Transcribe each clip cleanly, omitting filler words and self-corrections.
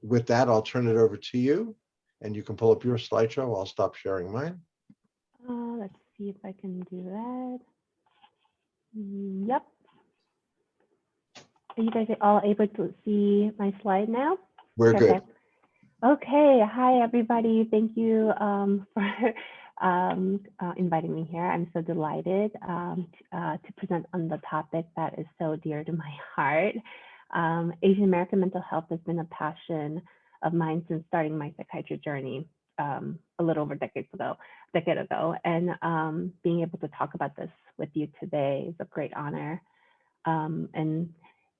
with that, I'll turn it over to you, and you can pull up your slideshow. I'll stop sharing mine. Let's see if I can do that. Yep. Are you guys all able to see my slide now? We're good. Perfect. Okay. Hi, everybody. Thank you for inviting me here. I'm so delighted to present on the topic that is so dear to my heart. Asian American mental health has been a passion of mine since starting my psychiatry journey a little over a decade ago. And being able to talk about this with you today is a great honor. And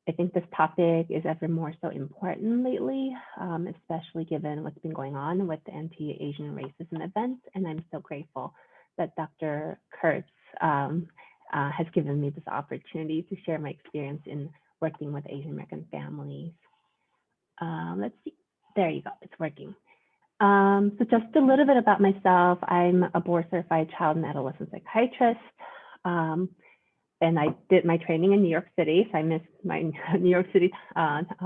I think this topic is ever more so important lately, especially given what's been going on with the anti-Asian racism events. And I'm so grateful that Dr. Kurtz has given me this opportunity to share my experience in working with Asian American families. Let's see, there you go, it's working. So just a little bit about myself. I'm a board certified child and adolescent psychiatrist. And I did my training in New York City, so I miss my New York City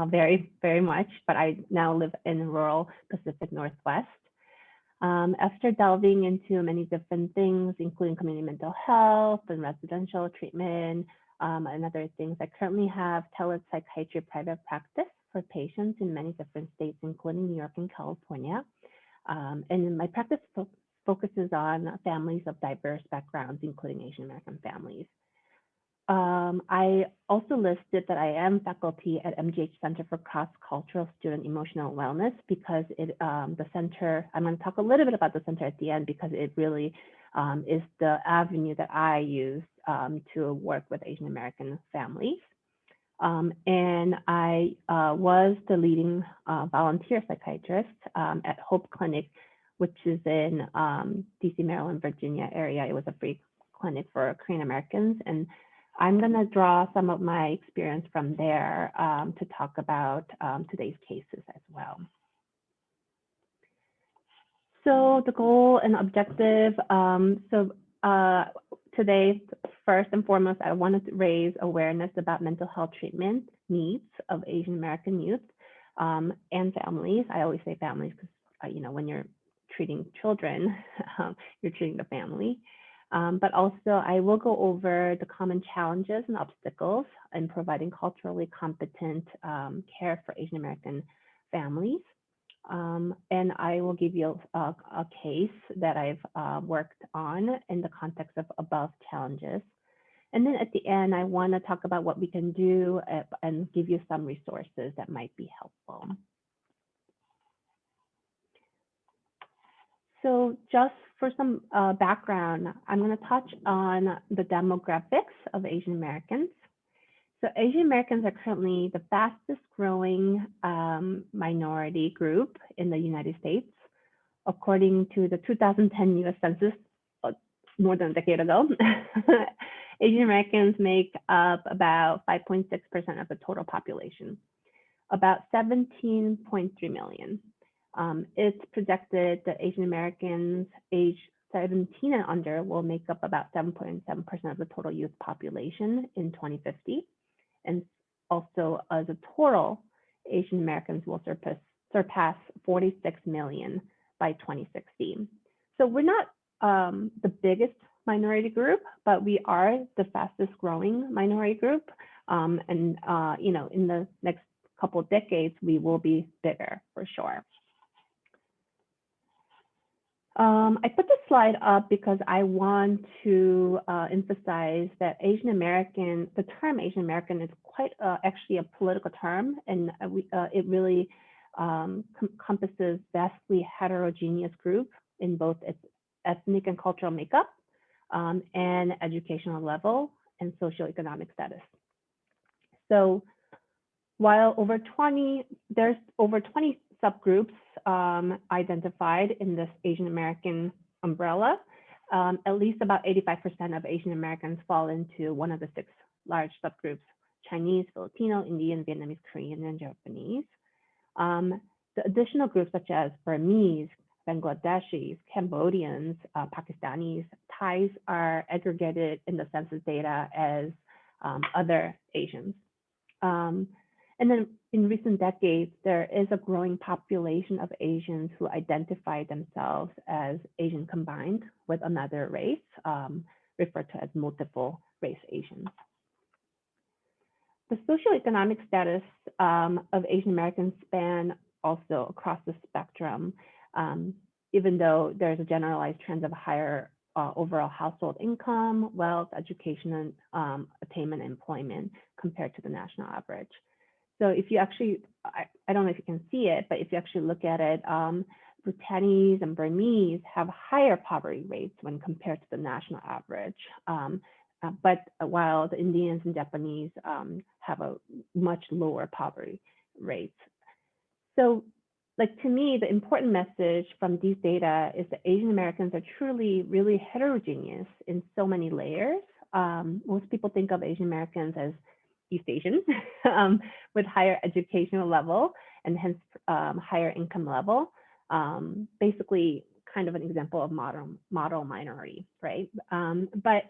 very, very much, but I now live in rural Pacific Northwest. After delving into many different things, including community mental health and residential treatment and other things, I currently have telepsychiatry private practice for patients in many different states, including New York and California. And my practice focuses on families of diverse backgrounds, including Asian American families. I also listed that I am faculty at MGH Center for Cross-Cultural Student Emotional Wellness because the center, I'm going to talk a little bit about the center at the end because it really is the avenue that I use to work with Asian American families. And I was the leading volunteer psychiatrist at Hope Clinic, which is in DC, Maryland, Virginia area. It was a free clinic for Korean Americans. And I'm going to draw some of my experience from there to talk about today's cases as well. So the goal and objective, today, first and foremost, I wanted to raise awareness about mental health treatment needs of Asian American youth and families. I always say families because, when you're treating children, you're treating the family. But also I will go over the common challenges and obstacles in providing culturally competent care for Asian American families. And I will give you a case that I've worked on in the context of above challenges. And then at the end, I want to talk about what we can do and give you some resources that might be helpful. So just for some background, I'm going to touch on the demographics of Asian Americans. So Asian Americans are currently the fastest growing minority group in the United States, according to the 2010 US Census, more than a decade ago. Asian Americans make up about 5.6% of the total population, about 17.3 million. It's projected that Asian Americans age 17 and under will make up about 7.7% of the total youth population in 2050. And also as a total, Asian Americans will surpass 46 million by 2060. So we're not the biggest minority group, but we are the fastest growing minority group. And in the next couple of decades, we will be bigger for sure. I put this slide up because I want to emphasize that Asian American, the term Asian American is quite actually a political term, and it really encompasses vastly heterogeneous group in both its ethnic and cultural makeup and educational level and socioeconomic status. So while there's over 20 subgroups identified in this Asian American umbrella, at least about 85% of Asian Americans fall into one of the 6 large subgroups: Chinese, Filipino, Indian, Vietnamese, Korean, and Japanese. The additional groups such as Burmese, Bangladeshis, Cambodians, Pakistanis, Thais are aggregated in the census data as other Asians. And then in recent decades, there is a growing population of Asians who identify themselves as Asian combined with another race, referred to as multiple race Asians. The socioeconomic status of Asian Americans span also across the spectrum, even though there's a generalized trend of higher overall household income, wealth, education, and attainment, and employment compared to the national average. So if you actually, I don't know if you can see it, but if you actually look at it, Bhutanese and Burmese have higher poverty rates when compared to the national average. But while the Indians and Japanese have a much lower poverty rates. So like to me, the important message from these data is that Asian Americans are truly really heterogeneous in so many layers. Most people think of Asian Americans as East Asians with higher educational level and hence higher income level. Basically kind of an example of model minority, right? But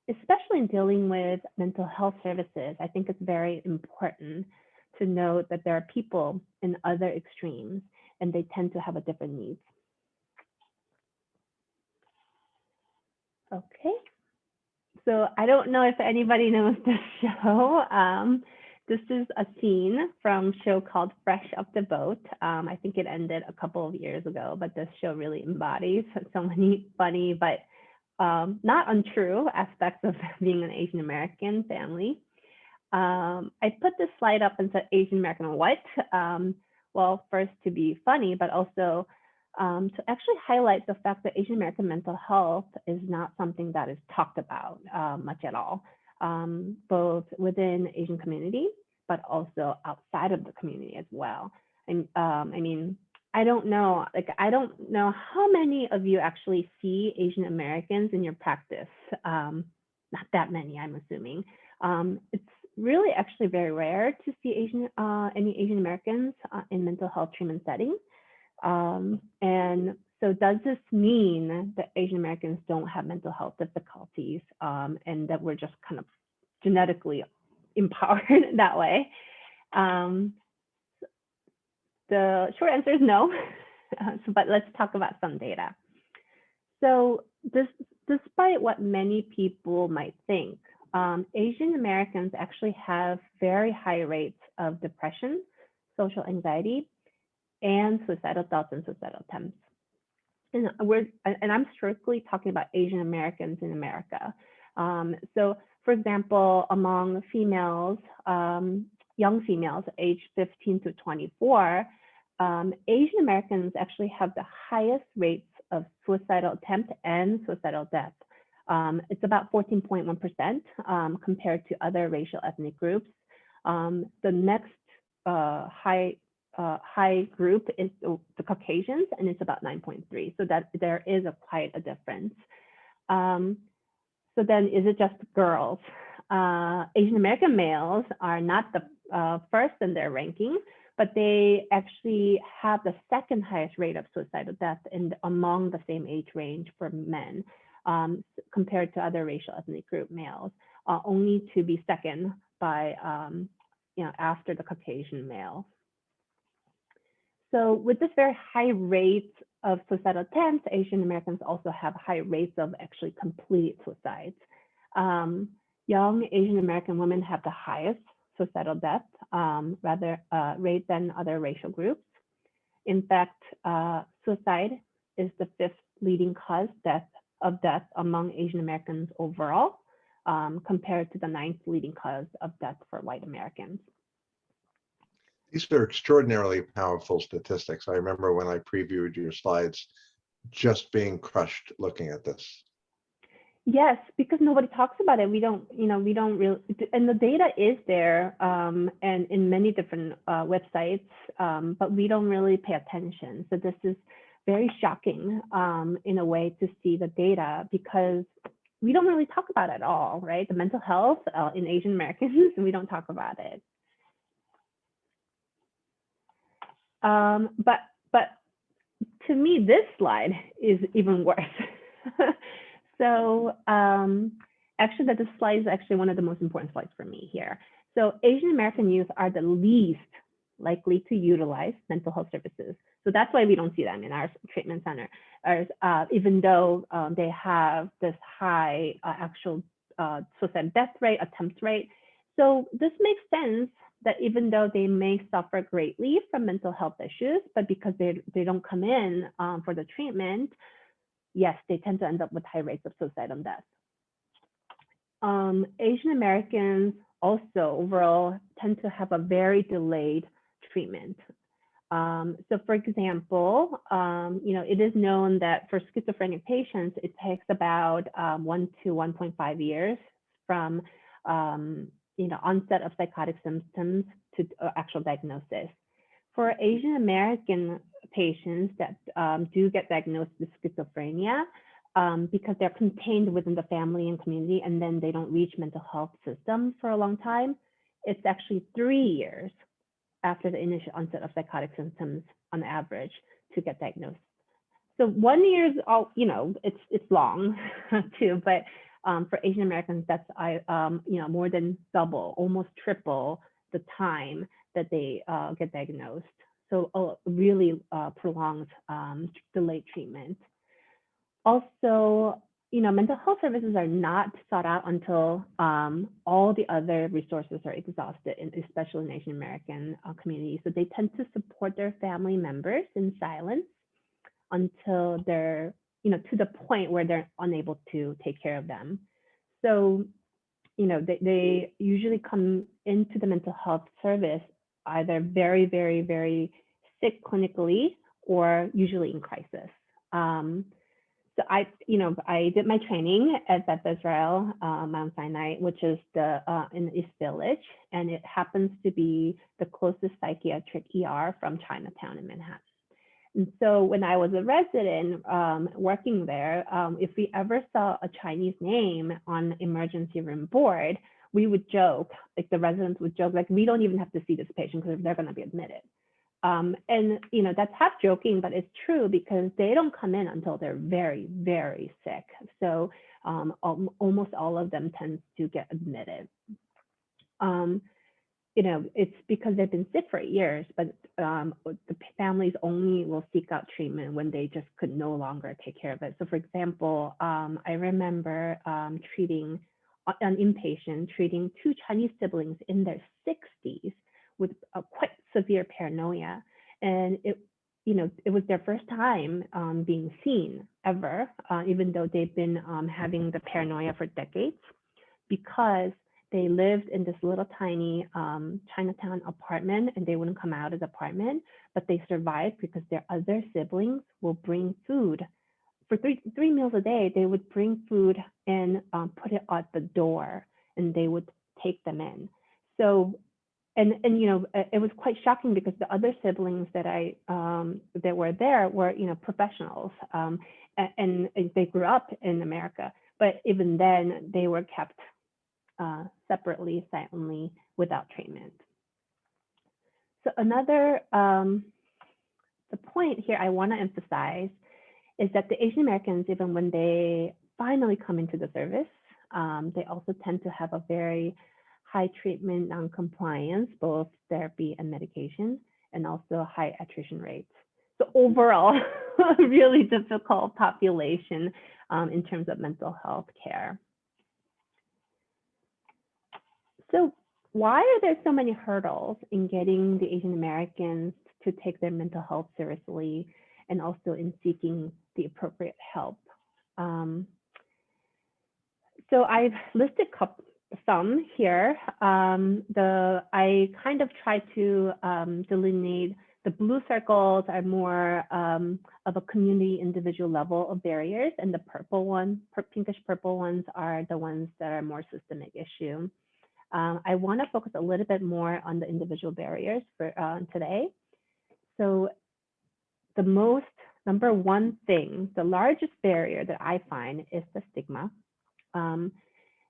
especially in dealing with mental health services, I think it's very important to note that there are people in other extremes and they tend to have a different needs. Okay, so I don't know if anybody knows this show. This is a scene from a show called Fresh Off the Boat. I think it ended a couple of years ago, but this show really embodies so many funny but not untrue aspects of being an Asian American family. I put this slide up and said Asian American what? Well, first to be funny, but also to actually highlight the fact that Asian American mental health is not something that is talked about much at all, both within Asian community, but also outside of the community as well. And I mean, I don't know how many of you actually see Asian Americans in your practice. Not that many, I'm assuming. It's really actually very rare to see any Asian Americans in mental health treatment setting. And so does this mean that Asian Americans don't have mental health difficulties and that we're just kind of genetically empowered that way? The short answer is no, but let's talk about some data. So despite what many people might think, Asian Americans actually have very high rates of depression, social anxiety, and suicidal thoughts and suicidal attempts. And I'm strictly talking about Asian Americans in America. So for example, among females, young females aged 15 to 24, Asian Americans actually have the highest rates of suicidal attempt and suicidal death. It's about 14.1% compared to other racial ethnic groups. The next high group is the Caucasians, and it's about 9.3. So that there is quite a difference. So then is it just girls? Asian American males are not the first in their ranking, but they actually have the second highest rate of suicidal death among the same age range for men compared to other racial ethnic group males, only to be second by, after the Caucasian males. So with this very high rate of suicidal attempts, Asian Americans also have high rates of actually complete suicides. Young Asian American women have the highest suicidal death rate than other racial groups. In fact, suicide is the 5th leading cause of death among Asian Americans overall, compared to the 9th leading cause of death for white Americans. These are extraordinarily powerful statistics. I remember when I previewed your slides, just being crushed looking at this. Yes, because nobody talks about it. We don't really, and the data is there and in many different websites, but we don't really pay attention. So this is very shocking in a way to see the data because we don't really talk about it at all, right? The mental health in Asian Americans, we don't talk about it. But to me, this slide is even worse. So actually, this slide is actually one of the most important slides for me here. So Asian American youth are the least likely to utilize mental health services. So that's why we don't see them in our treatment center, even though they have this high actual suicide death rate, attempt rate. So this makes sense that even though they may suffer greatly from mental health issues, but because they don't come in for the treatment, yes, they tend to end up with high rates of suicide and death. Asian Americans also overall tend to have a very delayed treatment. So for example, it is known that for schizophrenic patients, it takes about 1 to 1.5 years from onset of psychotic symptoms to actual diagnosis. For Asian American patients that do get diagnosed with schizophrenia, because they're contained within the family and community, and then they don't reach mental health systems for a long time, it's actually 3 years after the initial onset of psychotic symptoms on average to get diagnosed. So 1 year is all, it's long too, but for Asian Americans, that's more than double, almost triple the time that they get diagnosed. So a really prolonged delayed treatment. Also, mental health services are not sought out until all the other resources are exhausted, especially in Asian American communities. So they tend to support their family members in silence until they're, to the point where they're unable to take care of them. So, they usually come into the mental health service either very, very, very sick clinically or usually in crisis. So I did my training at Beth Israel Mount Sinai, which is in East Village, and it happens to be the closest psychiatric ER from Chinatown in Manhattan. And so when I was a resident working there, if we ever saw a Chinese name on emergency room board, we would joke, like the residents would joke, like, we don't even have to see this patient because they're going to be admitted. And that's half joking, but it's true because they don't come in until they're very, very sick. So almost all of them tend to get admitted. It's because they've been sick for years, but the families only will seek out treatment when they just could no longer take care of it. So for example, I remember treating an inpatient, treating 2 Chinese siblings in their 60s with quite severe paranoia. And it was their first time being seen ever, even though they've been having the paranoia for decades, because they lived in this little tiny Chinatown apartment and they wouldn't come out of the apartment, but they survived because their other siblings will bring food. For three meals a day, they would bring food and put it at the door, and they would take them in. So, and it was quite shocking because the other siblings that that were there were professionals, and they grew up in America. But even then, they were kept separately, silently, without treatment. So another the point here I want to emphasize is that the Asian Americans, even when they finally come into the service, they also tend to have a very high treatment non-compliance, both therapy and medication, and also high attrition rates. So overall, a really difficult population in terms of mental health care. So why are there so many hurdles in getting the Asian Americans to take their mental health seriously and also in seeking the appropriate help? So I've listed some here. I kind of try to delineate. The blue circles are more of a community individual level of barriers, and the purple ones, pinkish purple ones, are the ones that are more systemic issue. I want to focus a little bit more on the individual barriers for today. So the number one thing, the largest barrier that I find is the stigma.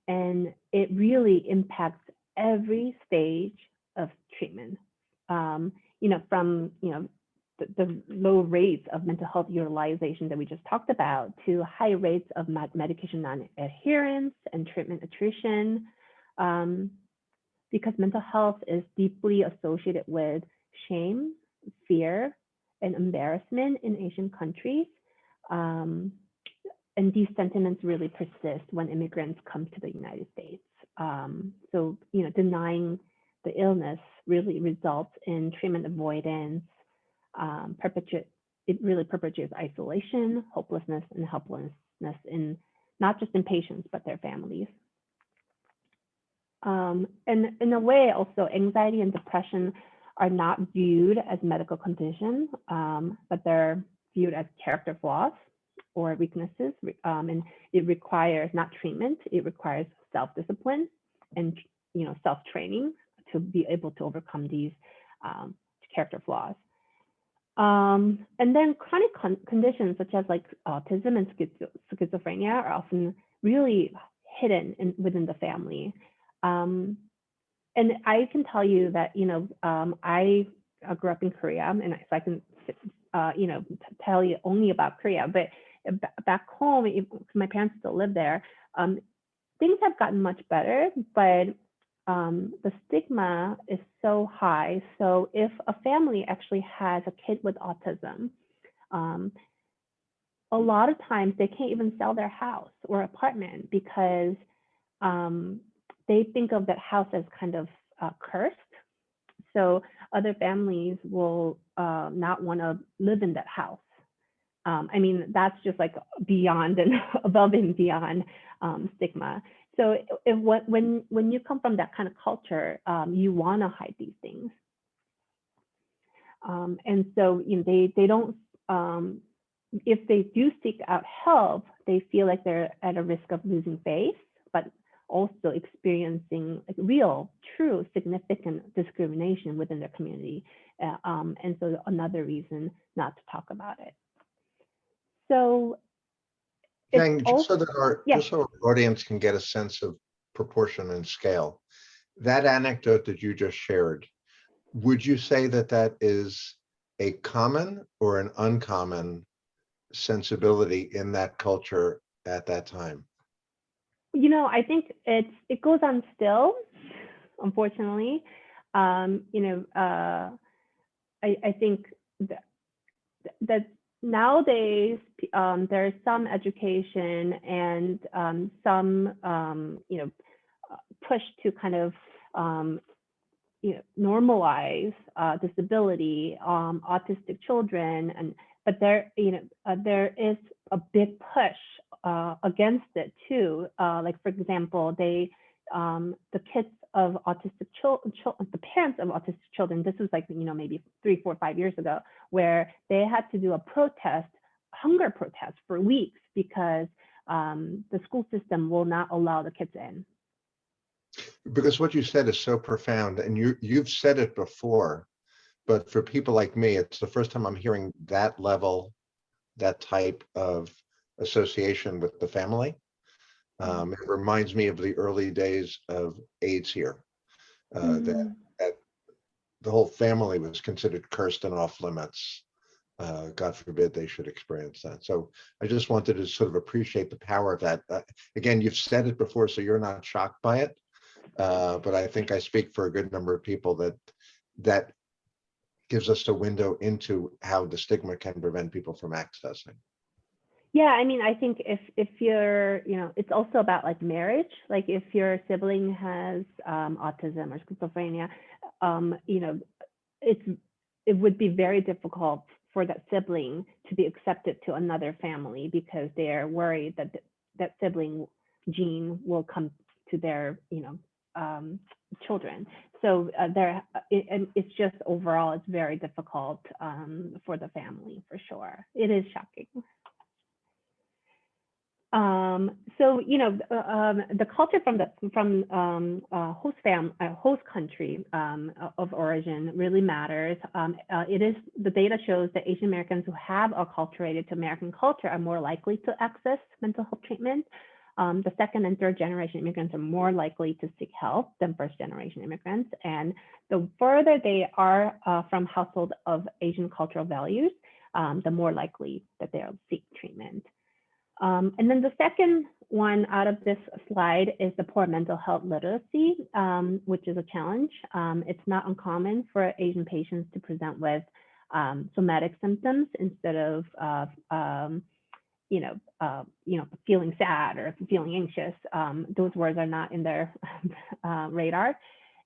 And it really impacts every stage of treatment. From the low rates of mental health utilization that we just talked about to high rates of medication non-adherence and treatment attrition. because mental health is deeply associated with shame, fear, and embarrassment in Asian countries. And these sentiments really persist when immigrants come to the United States. So, denying the illness really results in treatment avoidance, it really perpetuates isolation, hopelessness, and helplessness in not just in patients, but their families. And in a way, also, anxiety and depression are not viewed as medical conditions, but they're viewed as character flaws or weaknesses. And it requires not treatment, it requires self-discipline and self-training to be able to overcome these character flaws. And then chronic conditions such as like autism and schizophrenia are often really hidden within the family. And I can tell you that, I grew up in Korea, and so I can, tell you only about Korea, but back home, my parents still live there, things have gotten much better, but the stigma is so high. So if a family actually has a kid with autism, a lot of times they can't even sell their house or apartment because they think of that house as kind of cursed. So other families will not want to live in that house. I mean, that's just like beyond and above and beyond stigma. So when you come from that kind of culture, you want to hide these things. And so they don't, if they do seek out help, they feel like they're at a risk of losing faith, but also experiencing like real, true, significant discrimination within their community. And so another reason not to talk about it. So Yang, just so our audience can get a sense of proportion and scale, that anecdote that you just shared, would you say that that is a common or an uncommon sensibility in that culture at that time? I think it goes on still, unfortunately. I think that nowadays there's some education and some push to kind of normalize disability, autistic children, but there is a big push against it too. Like for example, the kids of autistic children, the parents of autistic children, this was like maybe 3, 4, 5 years ago, where they had to do a hunger protest for weeks because the school system will not allow the kids in. Because what you said is so profound, and you've said it before, but for people like me, it's the first time I'm hearing that level, that type of association with the family. It reminds me of the early days of AIDS here, that the whole family was considered cursed and off limits. God forbid they should experience that. So I just wanted to sort of appreciate the power of that. Again, you've said it before, so you're not shocked by it. But I think I speak for a good number of people that gives us a window into how the stigma can prevent people from accessing. Yeah, I mean, I think if you're, it's also about like marriage. Like if your sibling has autism or schizophrenia, it would be very difficult for that sibling to be accepted to another family because they're worried that that sibling gene will come to their, children. So it's just overall, it's very difficult for the family for sure. It is shocking. So the culture from host country of origin really matters. The data shows that Asian Americans who have acculturated to American culture are more likely to access mental health treatment. The second and third generation immigrants are more likely to seek help than first generation immigrants. And the further they are from household of Asian cultural values, the more likely that they'll seek treatment. And then the second one out of this slide is the poor mental health literacy, which is a challenge. It's not uncommon for Asian patients to present with somatic symptoms instead of feeling sad or feeling anxious. Those words are not in their radar.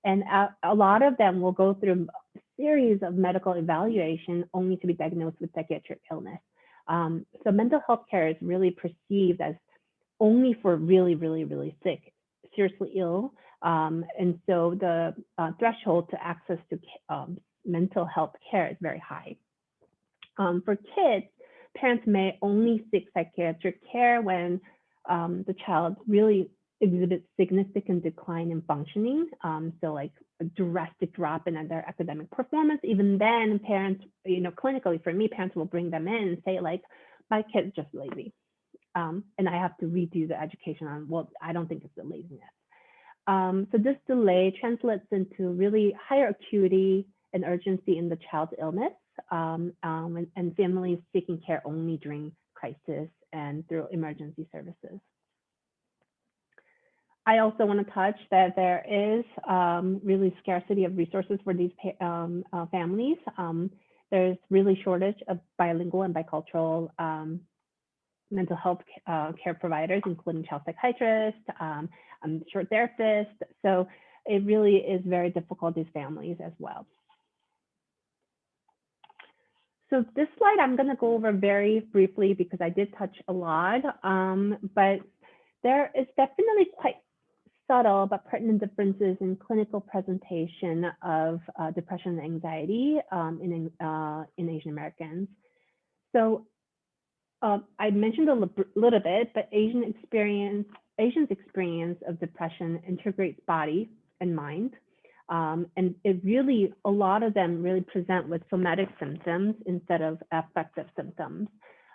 And a lot of them will go through a series of medical evaluation only to be diagnosed with psychiatric illness. So mental health care is really perceived as only for really, really, really sick, seriously ill. And so the threshold to access to mental health care is very high. For kids, parents may only seek psychiatric care when the child really exhibits significant decline in functioning. So like a drastic drop in their academic performance. Even then, parents, clinically for me, parents will bring them in and say like, my kid's just lazy. And I have to redo the education on, well, I don't think it's the laziness. So this delay translates into really higher acuity and urgency in the child's illness, and families seeking care only during crisis and through emergency services. I also want to touch that there is really scarcity of resources for these families. There's really shortage of bilingual and bicultural mental health care providers, including child psychiatrists, short therapists. So it really is very difficult for these families as well. So this slide I'm going to go over very briefly because I did touch a lot, but there is definitely quite subtle but pertinent differences in clinical presentation of depression and anxiety in Asian Americans. So I mentioned a little bit, but Asians' experience of depression integrates body and mind. And it really, a lot of them really present with somatic symptoms instead of affective symptoms.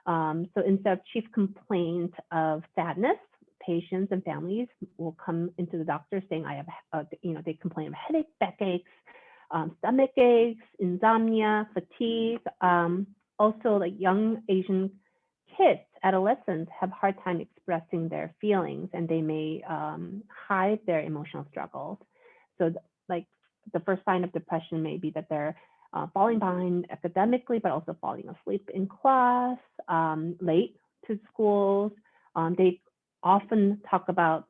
So instead of chief complaint of sadness, patients and families will come into the doctor saying, I have, they complain of headache, backaches, stomach aches, insomnia, fatigue. Also, like young Asian kids, adolescents have a hard time expressing their feelings, and they may hide their emotional struggles. So like the first sign of depression may be that they're falling behind academically, but also falling asleep in class, late to schools. They often talk about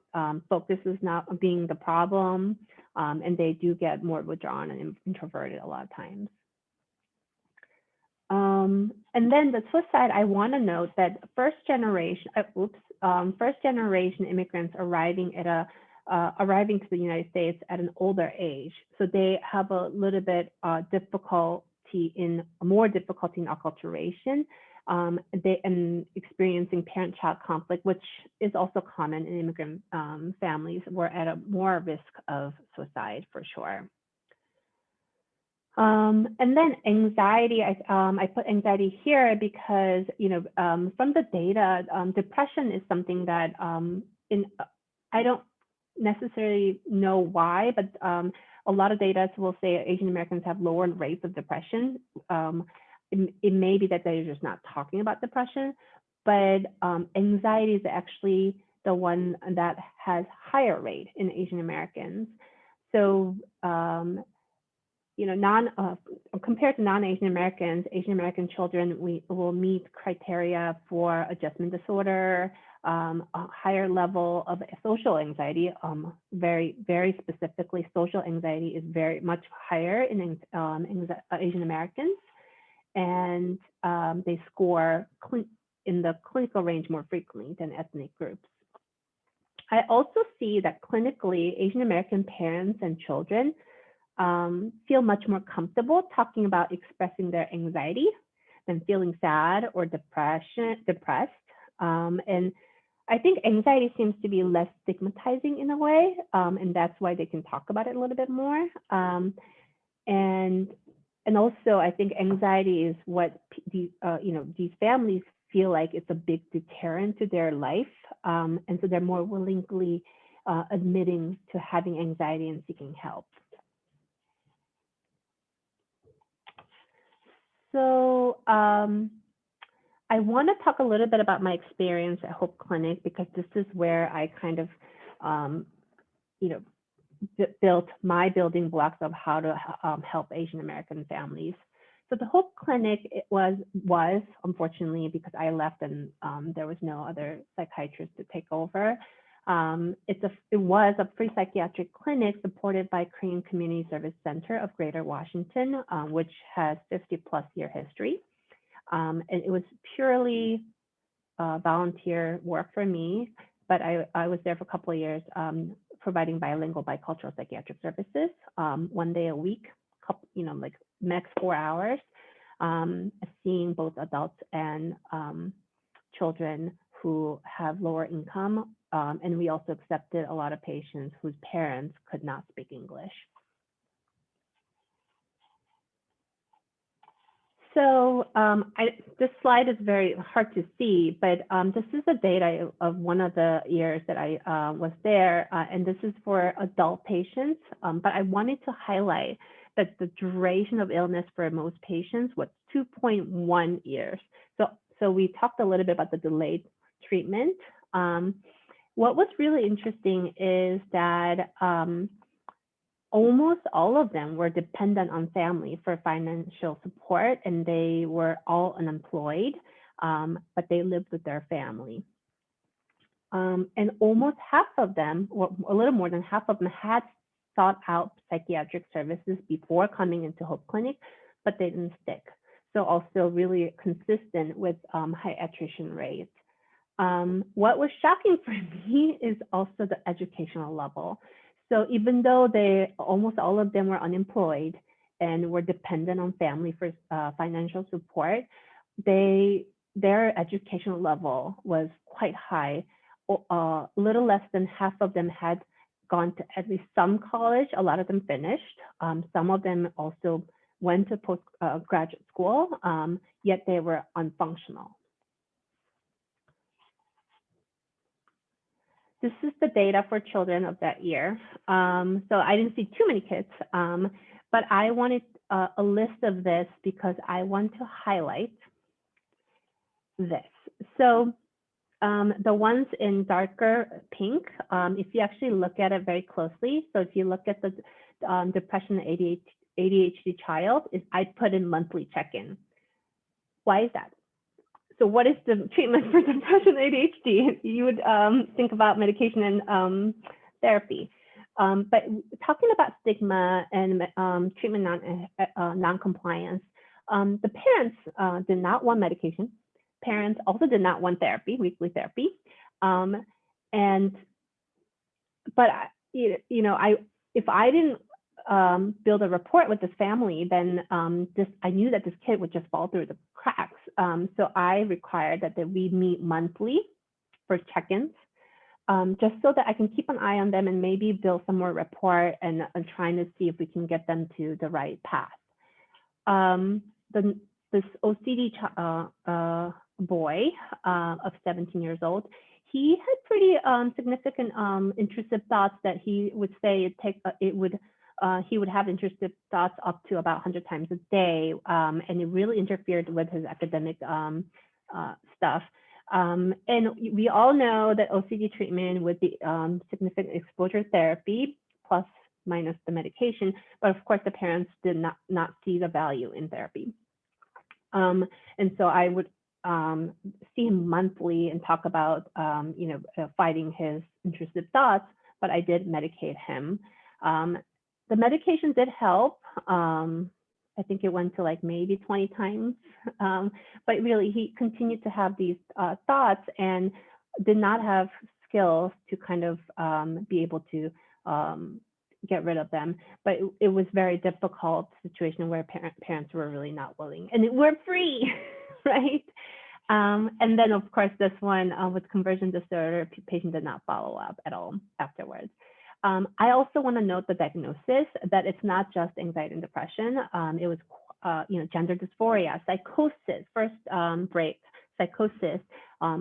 focus is not being the problem, and they do get more withdrawn and introverted a lot of times. And then the flip side, I want to note that first generation immigrants arriving to the United States at an older age, so they have a little bit more difficulty in acculturation. And experiencing parent-child conflict, which is also common in immigrant families, were at a more risk of suicide for sure. And then anxiety, I put anxiety here because, from the data, depression is something that I don't necessarily know why, but a lot of data will say Asian Americans have lower rates of depression. It may be that they're just not talking about depression, but anxiety is actually the one that has higher rate in Asian Americans. So, compared to non-Asian Americans, Asian American children will meet criteria for adjustment disorder, a higher level of social anxiety. Very, very specifically, social anxiety is very much higher in Asian Americans, and they score in the clinical range more frequently than ethnic groups. I also see that clinically, Asian American parents and children feel much more comfortable talking about expressing their anxiety than feeling sad or depressed. And I think anxiety seems to be less stigmatizing in a way, and that's why they can talk about it a little bit more. And also, I think anxiety is what these families feel like it's a big deterrent to their life, and so they're more willingly admitting to having anxiety and seeking help. So I want to talk a little bit about my experience at Hope Clinic because this is where I kind of, you know, built my building blocks of how to help Asian American families. So the Hope Clinic it was unfortunately because I left and there was no other psychiatrist to take over. It was a free psychiatric clinic supported by Korean Community Service Center of Greater Washington, which has 50+ year history. And it was purely volunteer work for me, but I was there for a couple of years providing bilingual bicultural psychiatric services 1 day a week, like max 4 hours, seeing both adults and children who have lower income. And we also accepted a lot of patients whose parents could not speak English. So this slide is very hard to see, but this is the data of one of the years that I was there, and this is for adult patients. But I wanted to highlight that the duration of illness for most patients was 2.1 years. So we talked a little bit about the delayed treatment. What was really interesting is that almost all of them were dependent on family for financial support, and they were all unemployed, but they lived with their family. And almost half of them, or a little more than half of them, had sought out psychiatric services before coming into Hope Clinic, but they didn't stick. So also really consistent with high attrition rates. What was shocking for me is also the educational level. So even though almost all of them were unemployed and were dependent on family for financial support, their educational level was quite high. A little less than half of them had gone to at least some college. A lot of them finished. Some of them also went to postgraduate school, yet they were unfunctional. This is the data for children of that year. So I didn't see too many kids, but I wanted a list of this because I want to highlight this. So the ones in darker pink, if you actually look at it very closely, so if you look at the depression ADHD child, I put in monthly check-in. Why is that? So what is the treatment for depression ADHD? You would think about medication and therapy. But talking about stigma and treatment non-compliance, the parents did not want medication. Parents also did not want therapy, weekly therapy. But if I didn't build a rapport with this family, then I knew that this kid would just fall through the cracks. So I required that we meet monthly for check-ins, just so that I can keep an eye on them and maybe build some more rapport and trying to see if we can get them to the right path. This OCD boy of 17 years old, he had pretty significant intrusive thoughts that he would say he would have intrusive thoughts up to about 100 times a day, and it really interfered with his academic stuff. And we all know that OCD treatment with the significant exposure therapy plus minus the medication, but of course the parents did not see the value in therapy. And so I would see him monthly and talk about fighting his intrusive thoughts, but I did medicate him. The medication did help. I think it went to like maybe 20 times, but really he continued to have these thoughts and did not have skills to kind of be able to get rid of them. But it was very difficult situation where parents were really not willing, and we're free, right? And then of course this one with conversion disorder, patient did not follow up at all afterwards. I also want to note the diagnosis that it's not just anxiety and depression. It was, gender dysphoria, psychosis, first break, psychosis,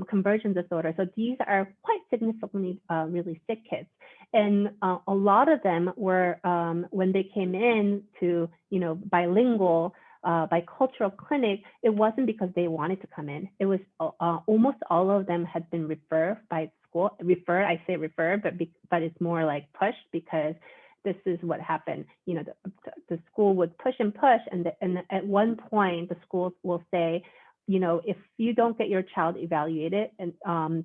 conversion disorder. So these are quite significantly really sick kids. And a lot of them were, when they came in to, bilingual bicultural clinic, it wasn't because they wanted to come in. It was almost all of them had been referred by school. Referred, I say referred, but it's more like pushed, because this is what happened. You know, the school would push and push, and at one point the school will say, you know, if you don't get your child evaluated, and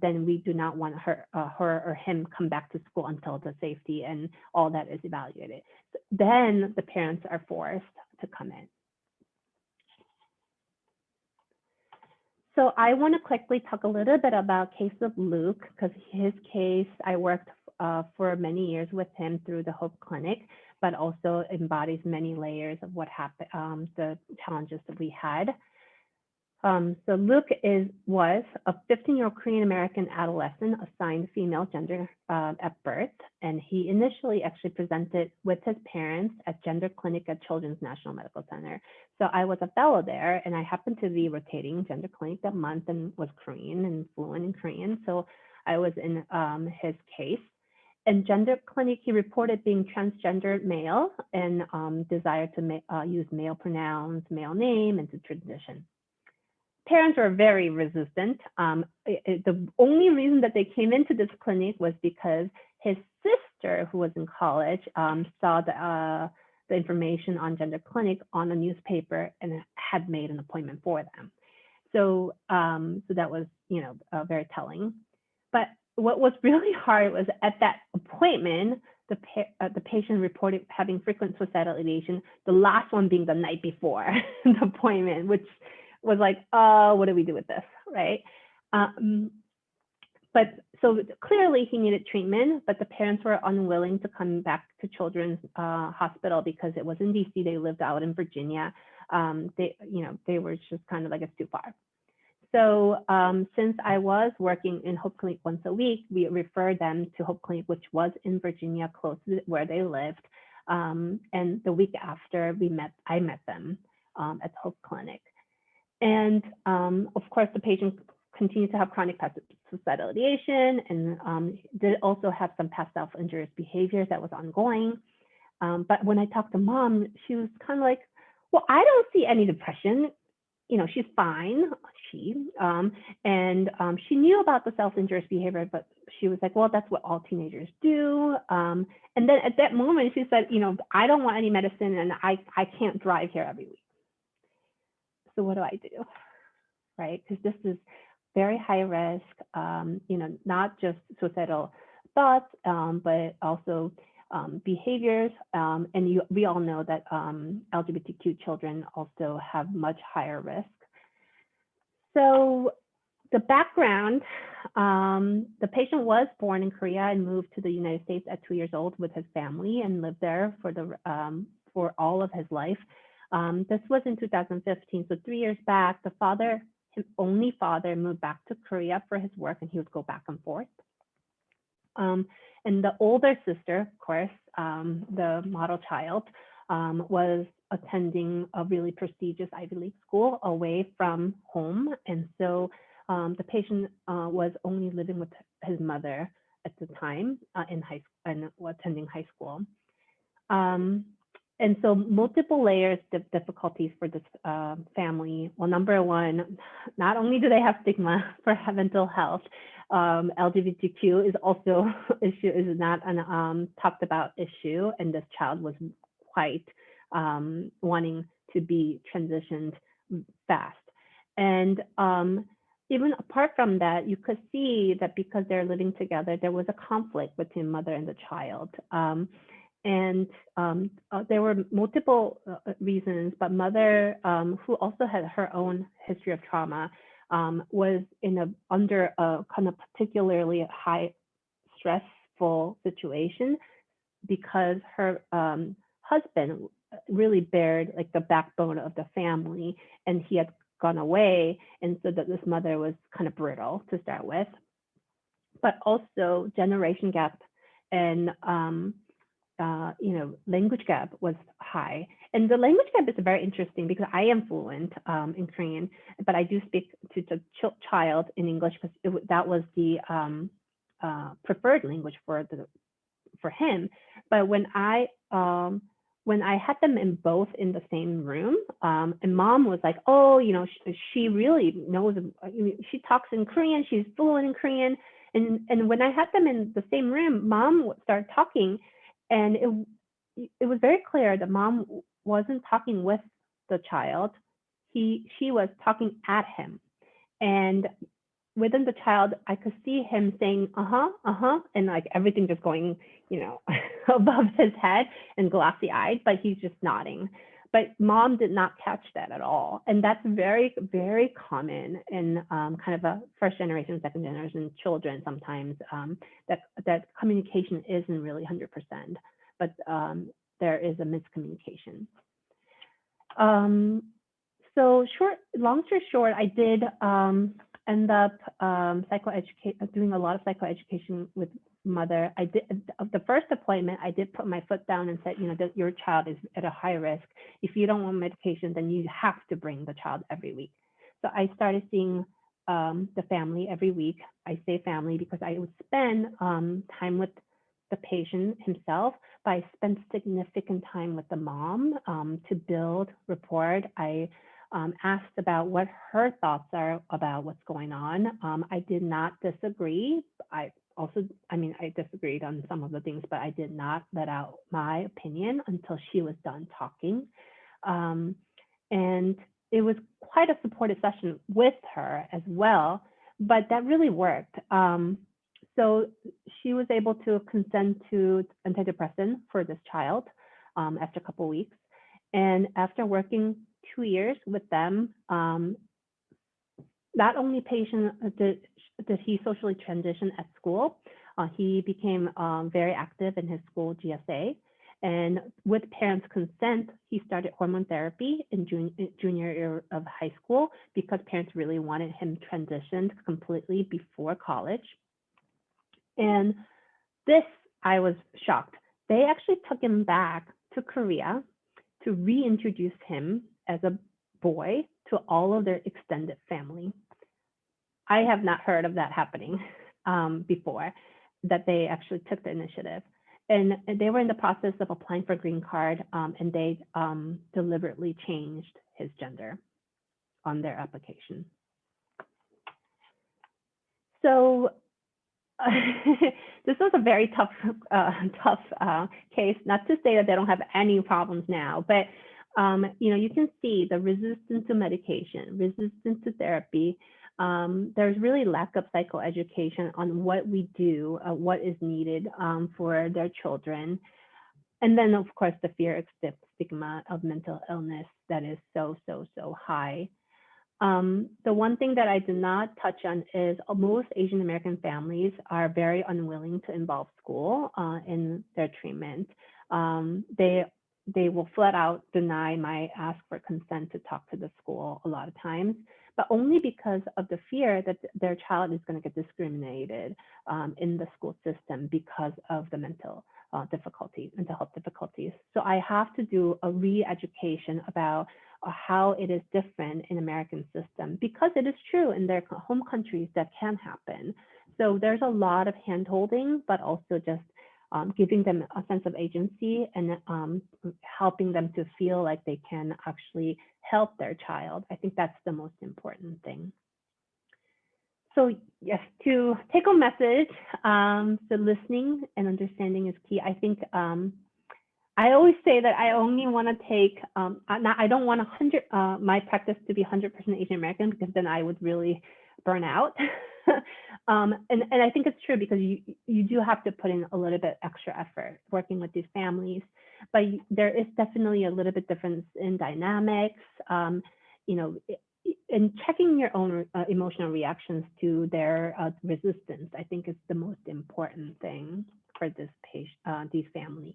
then we do not want her or him come back to school until the safety and all that is evaluated. Then the parents are forced to come in. So I want to quickly talk a little bit about case of Luke, because his case, I worked for many years with him through the Hope Clinic, but also embodies many layers of what happened, the challenges that we had. So Luke was a 15-year-old Korean American adolescent assigned female gender at birth, and he initially actually presented with his parents at Gender Clinic at Children's National Medical Center. So I was a fellow there, and I happened to be rotating Gender Clinic that month and was Korean and fluent in Korean. So I was in his case. In Gender Clinic, he reported being transgender male and desired to use male pronouns, male name, and to transition. Parents were very resistant. The only reason that they came into this clinic was because his sister, who was in college, saw the information on Gender Clinic on a newspaper and had made an appointment for them. So, so that was, you know, very telling. But what was really hard was at that appointment, the patient reported having frequent suicidal ideation, the last one being the night before the appointment, which was like, what do we do with this, right? But so clearly he needed treatment, but the parents were unwilling to come back to Children's Hospital because it was in DC. They lived out in Virginia. They were just kind of like, it's too far. So since I was working in Hope Clinic once a week, we referred them to Hope Clinic, which was in Virginia, close to where they lived. And the week after I met them at Hope Clinic. And of course, the patient continued to have chronic past suicidal ideation and did also have some past self-injurious behavior that was ongoing. But when I talked to mom, she was kind of like, well, I don't see any depression. You know, she's fine, and she knew about the self-injurious behavior, but she was like, well, that's what all teenagers do. And then at that moment, she said, you know, I don't want any medicine and I can't drive here every week. So what do I do, right? Because this is very high risk, you know, not just suicidal thoughts, but also behaviors. And we all know that LGBTQ children also have much higher risk. So the background, the patient was born in Korea and moved to the United States at 2 years old with his family and lived there for all of his life. This was in 2015, so 3 years back, his only father moved back to Korea for his work, and he would go back and forth. And the older sister, of course, the model child, was attending a really prestigious Ivy League school away from home. And so the patient was only living with his mother at the time in high school and attending high school. And so multiple layers of difficulties for this family. Well, number one, not only do they have stigma for mental health, LGBTQ is also is not an talked about issue, and this child was quite wanting to be transitioned fast. And even apart from that, you could see that because they're living together, there was a conflict between mother and the child. And there were multiple reasons, but mother, who also had her own history of trauma, was under a kind of particularly high stressful situation because her husband really bared like the backbone of the family, and he had gone away, and so that this mother was kind of brittle to start with, but also generation gap and language gap was high. And the language gap is very interesting because I am fluent in Korean, but I do speak to the child in English because that was the preferred language for him. But when when I had them in both in the same room, and mom was like, oh, you know, she really knows, she talks in Korean, she's fluent in Korean. And when I had them in the same room, mom would start talking, and it was very clear that mom wasn't talking with the child. She was talking at him. And within the child, I could see him saying, and like everything just going, you know, above his head and glassy eyed, but he's just nodding. But mom did not catch that at all. And that's very, very common in kind of a first generation, second generation children sometimes, that communication isn't really 100%, but there is a miscommunication. So long story short, I did end up doing a lot of psychoeducation with mother. I did the first appointment. I did put my foot down and said, you know, that your child is at a high risk. If you don't want medication, then you have to bring the child every week. So I started seeing the family every week. I say family because I would spend time with the patient himself, but I spent significant time with the mom to build rapport. I asked about what her thoughts are about what's going on. I did not disagree. I disagreed on some of the things, but I did not let out my opinion until she was done talking. And it was quite a supportive session with her as well, but that really worked. So she was able to consent to antidepressant for this child after a couple of weeks. And after working 2 years with them, not only did he socially transition at school, he became very active in his school GSA. And with parents' consent, he started hormone therapy in junior year of high school because parents really wanted him transitioned completely before college. And this, I was shocked. They actually took him back to Korea to reintroduce him as a boy to all of their extended family. I have not heard of that happening before, that they actually took the initiative. And they were in the process of applying for a green card, and they deliberately changed his gender on their application. So this was a very tough case. Not to say that they don't have any problems now, but you know, you can see the resistance to medication, resistance to therapy. There's really lack of psychoeducation on what we do, what is needed for their children. And then, of course, the fear, stigma of mental illness that is so high. The one thing that I did not touch on is most Asian American families are very unwilling to involve school in their treatment. They will flat out deny my ask for consent to talk to the school a lot of times, but only because of the fear that their child is going to get discriminated in the school system because of the mental health difficulties. So I have to do a re-education about how it is different in American system, because it is true in their home countries that can happen. So there's a lot of hand-holding, but also just giving them a sense of agency and helping them to feel like they can actually help their child. I think that's the most important thing. So yes, to take home message, so listening and understanding is key. I think I always say that I only want to take, I don't want my practice to be 100% Asian American, because then I would really burn out. And I think it's true, because you do have to put in a little bit extra effort working with these families, but there is definitely a little bit difference in dynamics, you know, and checking your own emotional reactions to their resistance, I think is the most important thing for these families.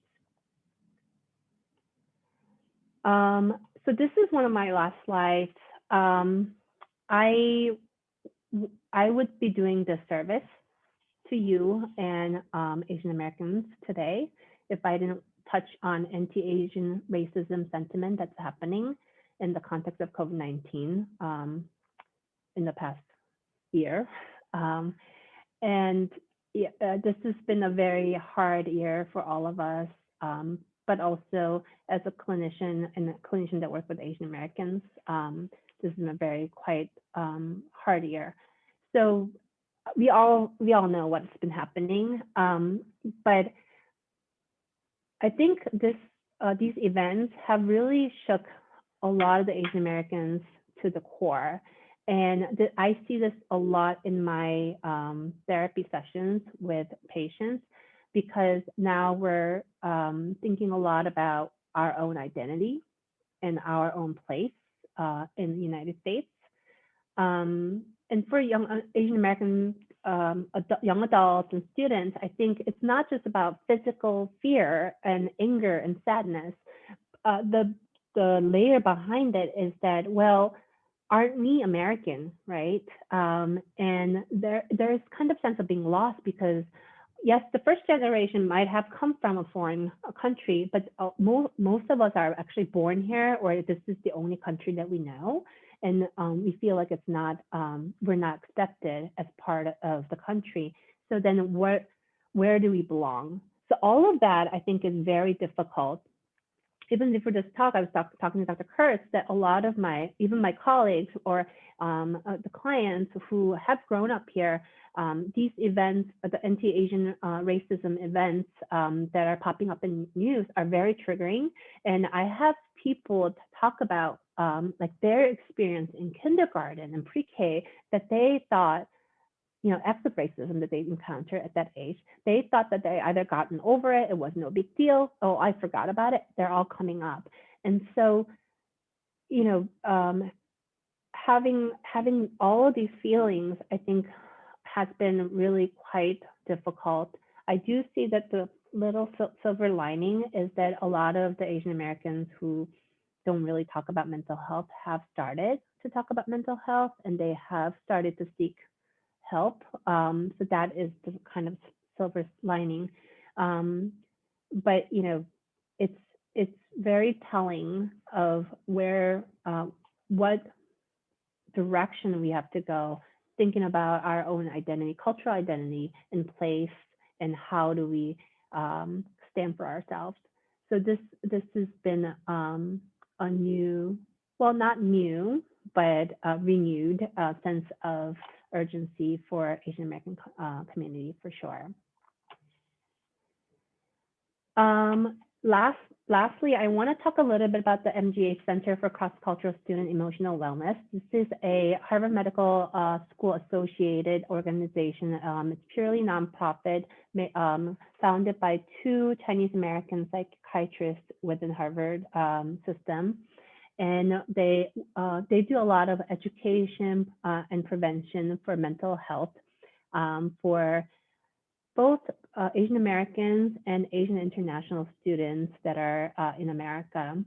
So this is one of my last slides. I would be doing disservice to you and Asian Americans today if I didn't touch on anti-Asian racism sentiment that's happening in the context of COVID-19 in the past year. And this has been a very hard year for all of us. but also as a clinician and a clinician that works with Asian Americans. This is a very quite hard year. So we all know what's been happening, but I think these events have really shook a lot of the Asian Americans to the core. And I see this a lot in my therapy sessions with patients, because now we're thinking a lot about our own identity and our own place in the United States. And for young Asian American young adults and students, I think it's not just about physical fear and anger and sadness. The layer behind it is that, well, aren't we American, right? And there's kind of sense of being lost, because yes, the first generation might have come from a foreign country, but most of us are actually born here, or this is the only country that we know. And we feel like it's not, we're not accepted as part of the country. So then where do we belong? So all of that, I think, is very difficult. Even before this talk, I was talking to Dr. Kurtz, that a lot of even my colleagues or the clients who have grown up here, these events, the anti-Asian racism events that are popping up in news are very triggering. And I have people talk about like their experience in kindergarten and pre-K, that they thought, acts of racism that they encounter at that age, they thought that they either gotten over it, it was no big deal, oh, I forgot about it, they're all coming up. And so, having all of these feelings, I think, has been really quite difficult. I do see that the little silver lining is that a lot of the Asian Americans who don't really talk about mental health have started to talk about mental health, and they have started to seek help. So that is the kind of silver lining. But it's very telling of where what direction we have to go, thinking about our own identity, cultural identity in place, and how do we stand for ourselves. So this has been a new, well, not new, but renewed sense of urgency for Asian American community, for sure. Lastly, I want to talk a little bit about the MGH Center for Cross-Cultural Student Emotional Wellness. This is a Harvard Medical School associated organization. It's purely nonprofit, founded by 2 Chinese American psychiatrists within Harvard system. And they do a lot of education and prevention for mental health for both Asian Americans and Asian international students that are in America.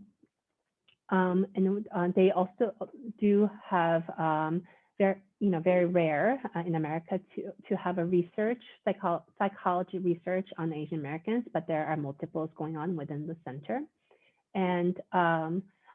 And they also do have very rare in America to have a research, psychology research on Asian Americans, but there are multiples going on within the center. And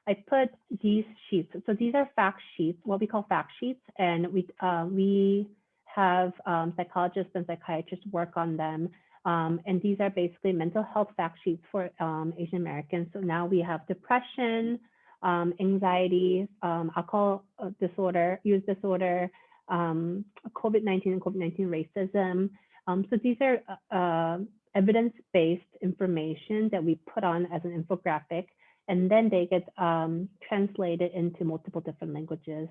I put these sheets. So these are fact sheets, what we call fact sheets, and we have psychologists and psychiatrists work on them. And these are basically mental health fact sheets for Asian Americans. So now we have depression, anxiety, alcohol disorder, use disorder, COVID-19 and COVID-19 racism. So these are evidence-based information that we put on as an infographic, and then they get translated into multiple different languages,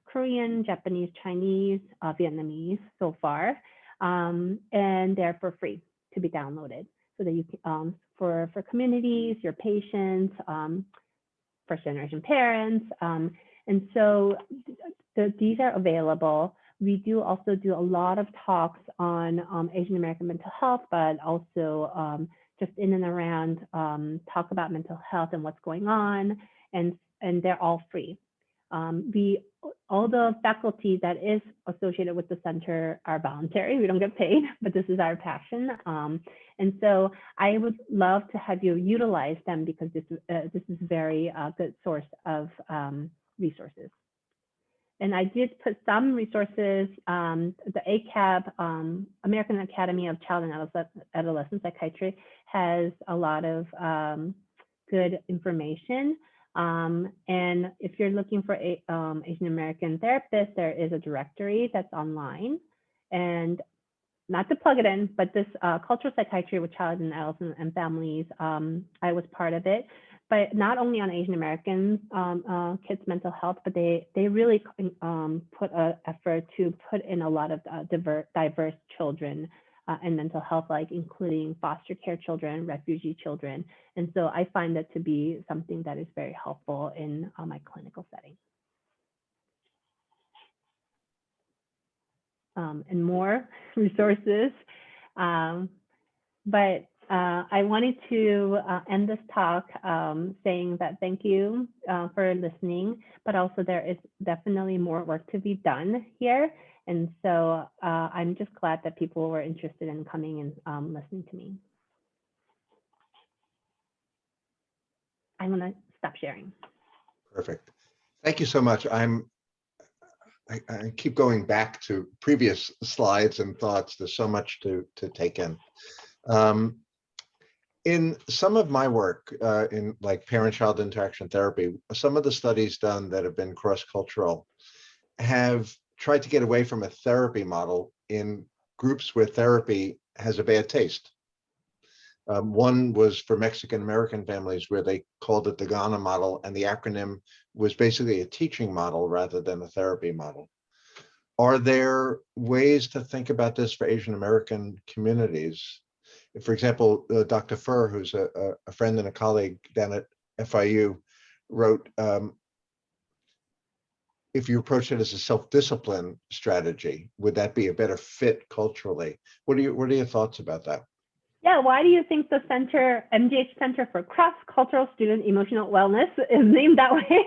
Korean, Japanese, Chinese, Vietnamese so far, and they're for free to be downloaded, so that you can, for communities, your patients, first generation parents, and so these are available. We do also do a lot of talks on Asian American mental health, but also just in and around talk about mental health and what's going on, and they're all free. All the faculty that is associated with the center are voluntary. We don't get paid, but this is our passion. And so I would love to have you utilize them, because this is very good source of resources. And I did put some resources, the ACAB, American Academy of Child and Adolescent Psychiatry, has a lot of good information. And if you're looking for a Asian American therapist, there is a directory that's online. And not to plug it in, but this cultural psychiatry with child and adolescent and families, I was part of it. But not only on Asian American kids' mental health, but they really put an effort to put in a lot of diverse children and mental health, like including foster care children, refugee children. And so I find that to be something that is very helpful in my clinical setting. And more resources. But I wanted to end this talk saying that thank you for listening, but also there is definitely more work to be done here. And so I'm just glad that people were interested in coming and listening to me. I'm gonna stop sharing. Perfect. Thank you so much. I keep going back to previous slides and thoughts. There's so much to take in. In some of my work in like parent-child interaction therapy, some of the studies done that have been cross-cultural have tried to get away from a therapy model in groups where therapy has a bad taste. One was for Mexican American families where they called it the Ghana model, and the acronym was basically a teaching model rather than a therapy model. Are there ways to think about this for Asian American communities? For example, Dr. Furr, who's a friend and a colleague down at FIU, wrote, if you approach it as a self-discipline strategy, would that be a better fit culturally? What are your thoughts about that? Yeah, why do you think the center, MGH Center for Cross-Cultural Student Emotional Wellness, is named that way?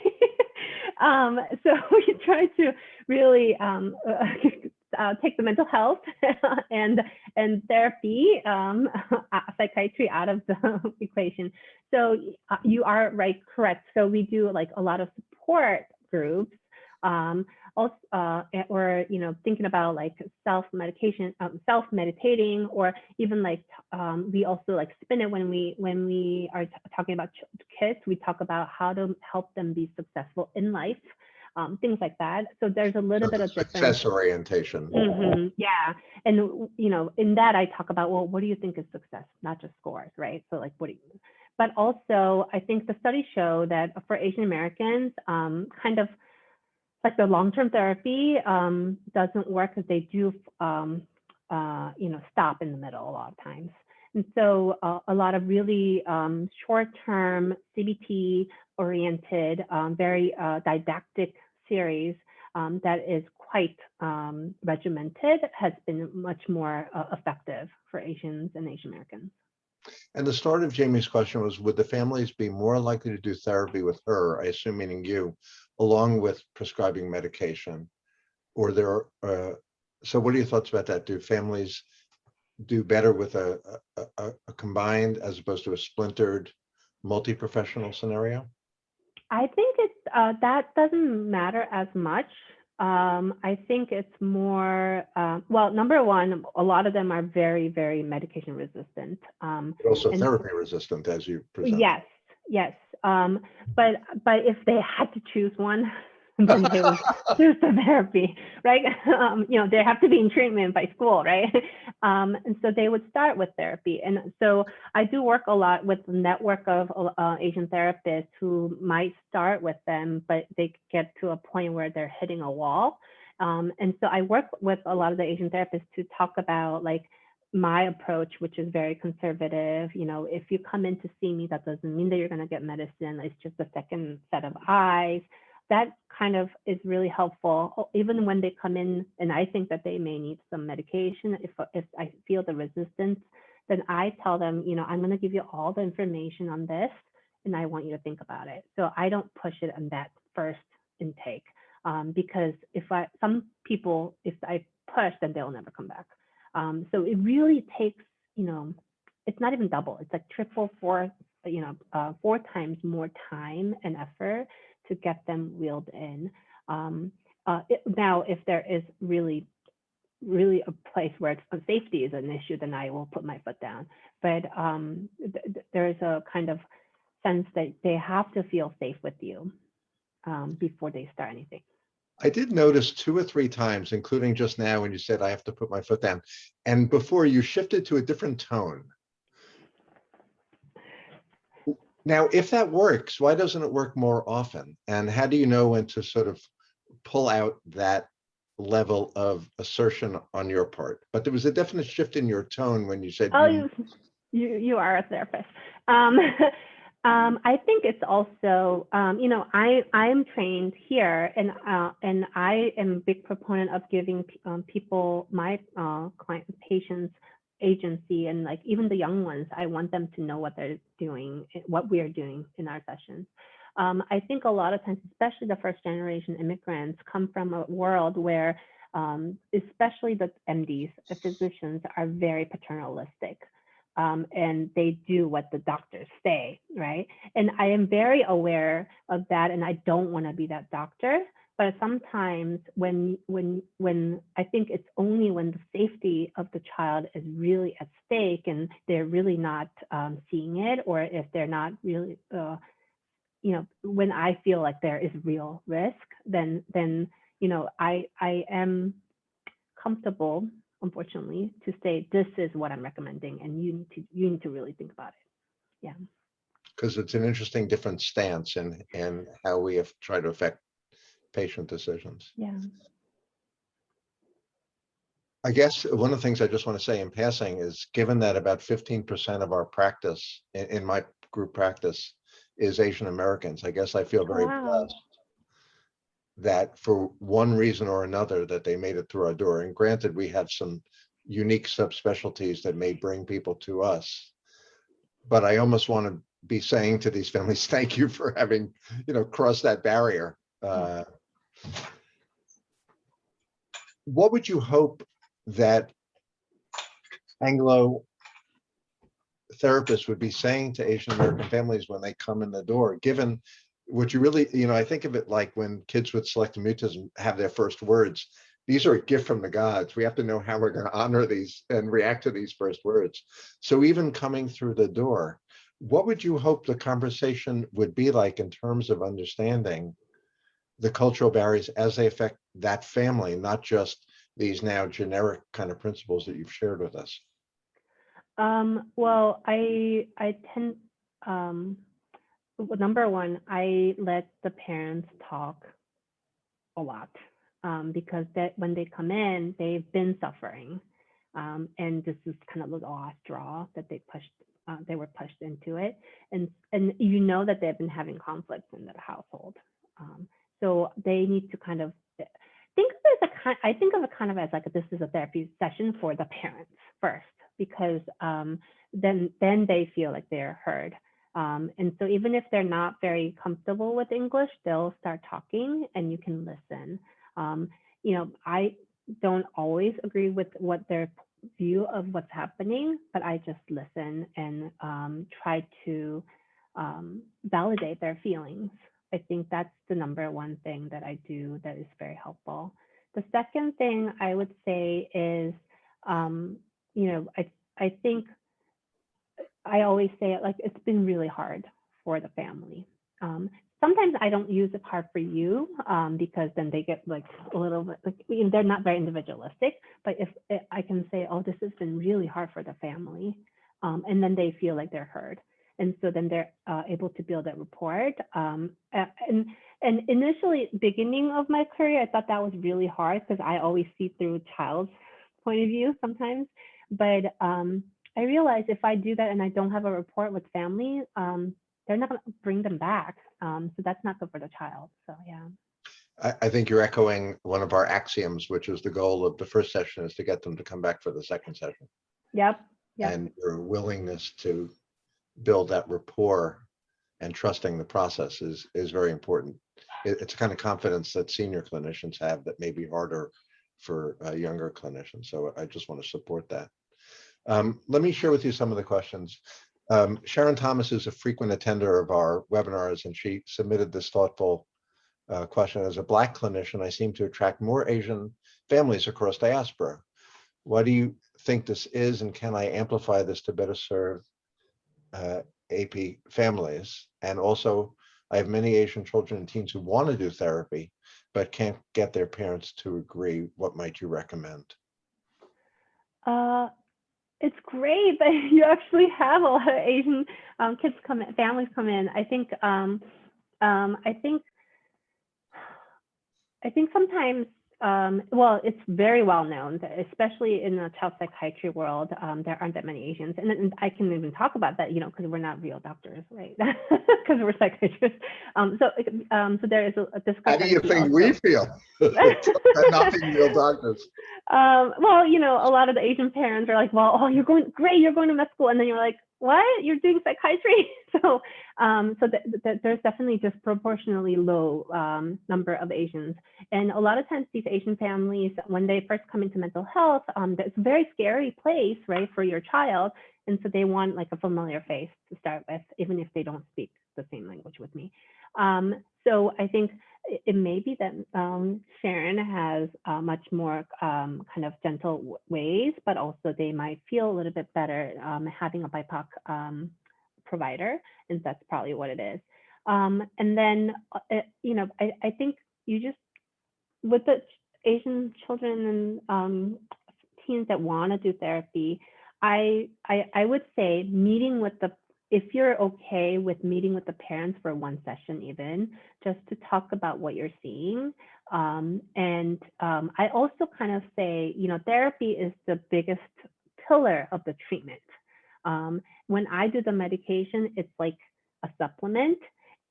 So we try to really take the mental health and therapy, psychiatry out of the equation. So you are right, correct. So we do like a lot of support groups, also, or thinking about like self-medication, self-meditating, or even like we also like spin it when we are talking about kids. We talk about how to help them be successful in life. Things like that. So there's a little bit of success orientation. Yeah, and in that I talk about, well, what do you think is success? Not just scores, right? So like, what do you? But also, I think the studies show that for Asian Americans, kind of like the long-term therapy doesn't work because they do, stop in the middle a lot of times. And so a lot of really short-term CBT-oriented, very didactic series that is quite regimented has been much more effective for Asians and Asian Americans. And the start of Jamie's question was, would the families be more likely to do therapy with her, I assume meaning you, along with prescribing medication? Or so what are your thoughts about that? Do families do better with a combined as opposed to a splintered multi-professional scenario? I think it's that doesn't matter as much. I think it's more, well, number one, a lot of them are very, very medication resistant. But also therapy resistant, as you present. Yes. But if they had to choose one, then they would choose the therapy, right? They have to be in treatment by school, right? And so they would start with therapy. And so I do work a lot with a network of Asian therapists who might start with them, but they get to a point where they're hitting a wall. And so I work with a lot of the Asian therapists to talk about like my approach, which is very conservative. If you come in to see me, that doesn't mean that you're going to get medicine. It's just a second set of eyes. That kind of is really helpful, even when they come in and I think that they may need some medication. If I feel the resistance, then I tell them, I'm going to give you all the information on this, and I want you to think about it. So I don't push it on that first intake, because some people, if I push, then they'll never come back. So it really takes, it's not even double. It's like triple, four times more time and effort to get them wheeled in. Now, if there is really a place where safety is an issue, then I will put my foot down. But there is a kind of sense that they have to feel safe with you before they start anything. I did notice 2 or 3 times, including just now when you said I have to put my foot down, and before you shifted to a different tone. Now, if that works, why doesn't it work more often? And how do you know when to sort of pull out that level of assertion on your part? But there was a definite shift in your tone when you said Oh, you are a therapist. I think it's also, I am trained here, and I am a big proponent of giving people, my patients, agency, and like even the young ones. I want them to know what they're doing, what we are doing in our sessions. I think a lot of times, especially the first generation immigrants, come from a world where, especially the MDs, the physicians, are very paternalistic. And they do what the doctors say, right? And I am very aware of that, and I don't want to be that doctor. But sometimes when I think it's only when the safety of the child is really at stake and they're really not seeing it, or if they're not really, when I feel like there is real risk, then I am comfortable, unfortunately, to say this is what I'm recommending, and you need to really think about it. Yeah. Because it's an interesting different stance in how we have tried to affect patient decisions. Yeah. I guess one of the things I just want to say in passing is, given that about 15% of our practice in my group practice is Asian Americans, I guess I feel very blessed that for one reason or another that they made it through our door. And granted, we have some unique subspecialties that may bring people to us, but I almost want to be saying to these families, thank you for having, crossed that barrier. What would you hope that Anglo therapists would be saying to Asian American families when they come in the door, given what you really, I think of it like when kids with selective mutism have their first words. These are a gift from the gods. We have to know how we're going to honor these and react to these first words. So even coming through the door, what would you hope the conversation would be like in terms of understanding the cultural barriers as they affect that family, not just these now generic kind of principles that you've shared with us? Well, I tend, number one, I let the parents talk a lot, because that when they come in, they've been suffering, and this is kind of the last straw that they were pushed into it, and that they've been having conflicts in their household, so they need to kind of think of it as I think of it kind of as like this is a therapy session for the parents first, because then they feel like they're heard. And so even if they're not very comfortable with English, they'll start talking and you can listen. I don't always agree with what their view of what's happening, but I just listen and try to validate their feelings. I think that's the number one thing that I do that is very helpful. The second thing I would say is, I think I always say it like it's been really hard for the family. Sometimes I don't use it hard for you, because then they get like a little bit like, they're not very individualistic, but if I can say, oh, this has been really hard for the family, and then they feel like they're heard. And so then they're able to build that rapport. And initially, beginning of my career, I thought that was really hard because I always see through child's point of view sometimes. But I realized if I do that and I don't have a rapport with family, they're not going to bring them back. So that's not good for the child. So yeah. I think you're echoing one of our axioms, which is the goal of the first session is to get them to come back for the second session. Yep. And your willingness to build that rapport and trusting the process is very important. It's a kind of confidence that senior clinicians have that may be harder for younger clinicians. So I just want to support that. Let me share with you some of the questions. Sharon Thomas is a frequent attender of our webinars, and she submitted this thoughtful question. As a Black clinician, I seem to attract more Asian families across diaspora. What do you think this is, and can I amplify this to better serve AP families? And also, I have many Asian children and teens who want to do therapy, but can't get their parents to agree. What might you recommend? It's great that you actually have a lot of Asian kids come in, families come in. I think sometimes, well, it's very well known that especially in the child psychiatry world, there aren't that many Asians. And I can even talk about that, you know, because we're not real doctors, right? Because we're psychiatrists. So there is a discrepancy. How do you think we feel? Not being real doctors. Well, you know, a lot of the Asian parents are like, well, oh, you're going, great, you're going to med school. And then you're like, what? You're doing psychiatry? So there's definitely disproportionately low number of Asians. And a lot of times these Asian families, when they first come into mental health, it's a very scary place, right, for your child. And so they want like a familiar face to start with, even if they don't speak the same language with me. So I think it may be that Sharon has much more kind of gentle ways, but also they might feel a little bit better having a BIPOC provider, and that's probably what it is. And then, you know, I think you just, with the Asian children and teens that want to do therapy, I would say meeting with the, if you're okay with meeting with the parents for one session, even just to talk about what you're seeing. And I also kind of say, you know, therapy is the biggest pillar of the treatment. When I do the medication, it's like a supplement,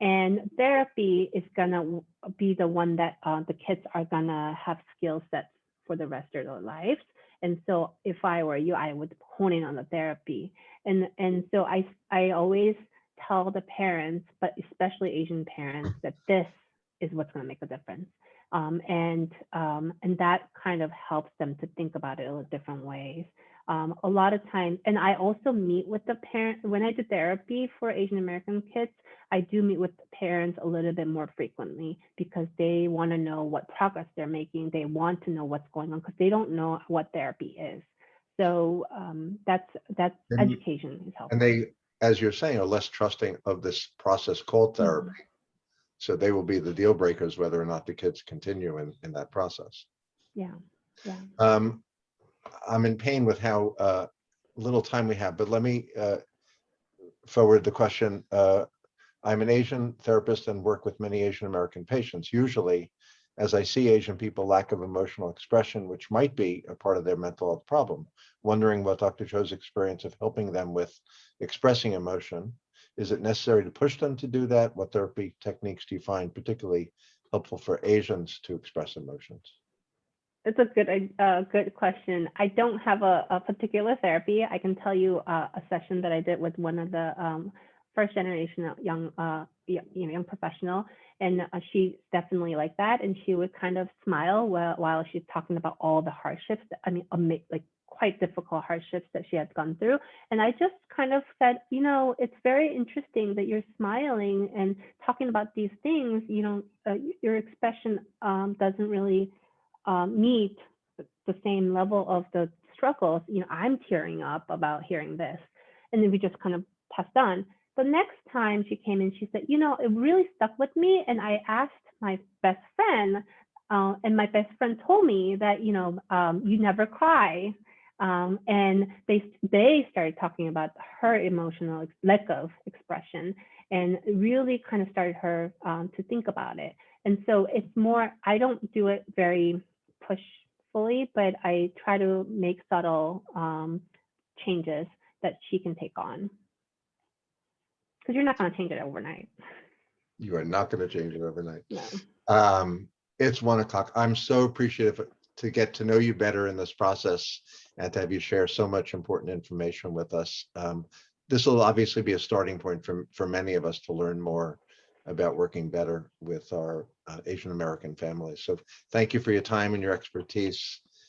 and therapy is gonna be the one that the kids are gonna have skill sets for the rest of their lives. And so if I were you, I would hone in on the therapy. And so I always tell the parents, but especially Asian parents, that this is what's going to make a difference. And that kind of helps them to think about it in different ways. A lot of times, and I also meet with the parents, when I do therapy for Asian American kids, I do meet with the parents a little bit more frequently because they want to know what progress they're making. They want to know what's going on because they don't know what therapy is. So that's education is helpful. And they, as you're saying, are less trusting of this process called therapy. Mm-hmm. So they will be the deal breakers whether or not the kids continue in that process. Yeah, yeah. I'm in pain with how little time we have, but let me forward the question. I'm an Asian therapist and work with many Asian American patients. Usually, as I see Asian people, lack of emotional expression, which might be a part of their mental health problem, wondering what Dr. Cho's experience of helping them with expressing emotion. Is it necessary to push them to do that? What therapy techniques do you find particularly helpful for Asians to express emotions? It's a good question. I don't have a particular therapy. I can tell you a session that I did with one of the first generation young professional, and she's definitely like that. And she would kind of smile while she's talking about all the hardships. Like quite difficult hardships that she has gone through. And I just kind of said, you know, it's very interesting that you're smiling and talking about these things. You know, your expression doesn't really meet the same level of the struggles. You know, I'm tearing up about hearing this. And then we just kind of passed on. The next time she came in, she said, you know, it really stuck with me. And I asked my best friend, and my best friend told me that, you know, you never cry. And they started talking about her emotional lack of expression, and really kind of started her to think about it. And so it's more, I don't do it very pushfully, but I try to make subtle changes that she can take on. Because you're not going to change it overnight. You are not going to change it overnight. No. It's 1 o'clock. I'm so appreciative to get to know you better in this process and to have you share so much important information with us. This will obviously be a starting point for many of us to learn more about working better with our Asian American families. So thank you for your time and your expertise.